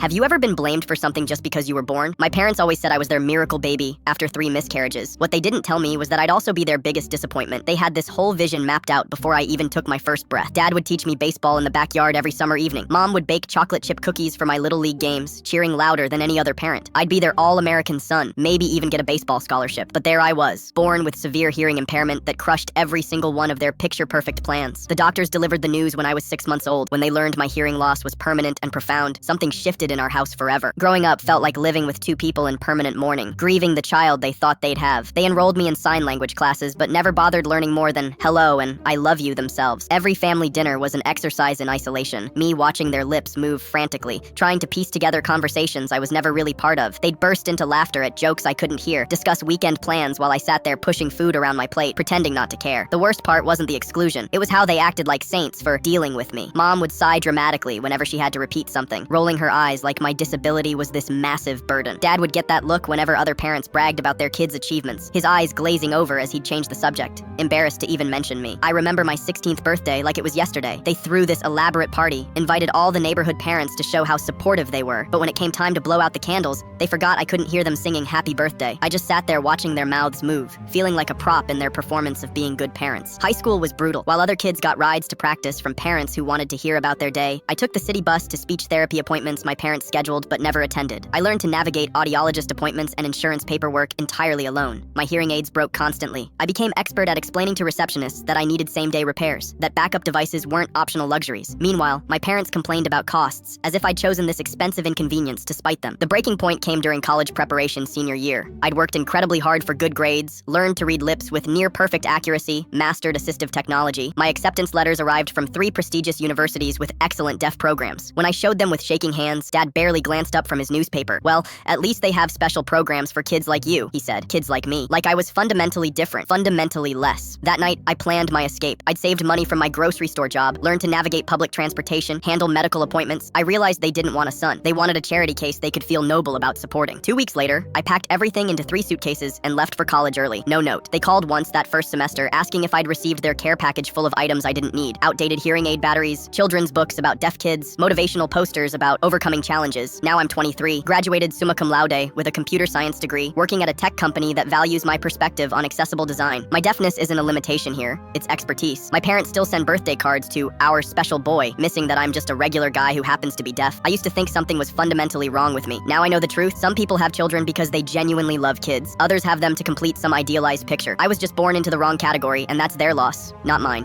Have you ever been blamed for something just because you were born? My parents always said I was their miracle baby after 3 miscarriages. What they didn't tell me was that I'd also be their biggest disappointment. They had this whole vision mapped out before I even took my first breath. Dad would teach me baseball in the backyard every summer evening. Mom would bake chocolate chip cookies for my little league games, cheering louder than any other parent. I'd be their all-American son, maybe even get a baseball scholarship. But there I was, born with severe hearing impairment that crushed every single one of their picture-perfect plans. The doctors delivered the news when I was 6 months old. When they learned my hearing loss was permanent and profound, something shifted in our house forever. Growing up felt like living with 2 people in permanent mourning, grieving the child they thought they'd have. They enrolled me in sign language classes, but never bothered learning more than hello and I love you themselves. Every family dinner was an exercise in isolation, me watching their lips move frantically, trying to piece together conversations I was never really part of. They'd burst into laughter at jokes I couldn't hear, discuss weekend plans while I sat there pushing food around my plate, pretending not to care. The worst part wasn't the exclusion. It was how they acted like saints for dealing with me. Mom would sigh dramatically whenever she had to repeat something, rolling her eyes like my disability was this massive burden. Dad would get that look whenever other parents bragged about their kids' achievements, his eyes glazing over as he'd change the subject, embarrassed to even mention me. I remember my 16th birthday like it was yesterday. They threw this elaborate party, invited all the neighborhood parents to show how supportive they were, but when it came time to blow out the candles, they forgot I couldn't hear them singing happy birthday. I just sat there watching their mouths move, feeling like a prop in their performance of being good parents. High school was brutal. While other kids got rides to practice from parents who wanted to hear about their day, I took the city bus to speech therapy appointments my parents scheduled but never attended. I learned to navigate audiologist appointments and insurance paperwork entirely alone. My hearing aids broke constantly. I became expert at explaining to receptionists that I needed same-day repairs, that backup devices weren't optional luxuries. Meanwhile, my parents complained about costs, as if I'd chosen this expensive inconvenience to spite them. The breaking point came during college preparation senior year. I'd worked incredibly hard for good grades, learned to read lips with near-perfect accuracy, mastered assistive technology. My acceptance letters arrived from 3 prestigious universities with excellent deaf programs. When I showed them with shaking hands, Dad barely glanced up from his newspaper. Well, at least they have special programs for kids like you, he said. Kids like me. Like I was fundamentally different, fundamentally less. That night, I planned my escape. I'd saved money from my grocery store job, learned to navigate public transportation, handle medical appointments. I realized they didn't want a son. They wanted a charity case they could feel noble about supporting. 2 weeks later, I packed everything into 3 suitcases and left for college early. No note. They called once that first semester, asking if I'd received their care package full of items I didn't need. Outdated hearing aid batteries, children's books about deaf kids, motivational posters about overcoming challenges. Now I'm 23, graduated summa cum laude with a computer science degree, working at a tech company that values my perspective on accessible design. My deafness isn't a limitation here, it's expertise. My parents still send birthday cards to our special boy, missing that I'm just a regular guy who happens to be deaf. I used to think something was fundamentally wrong with me. Now I know the truth. Some people have children because they genuinely love kids. Others have them to complete some idealized picture. I was just born into the wrong category, and that's their loss, not mine.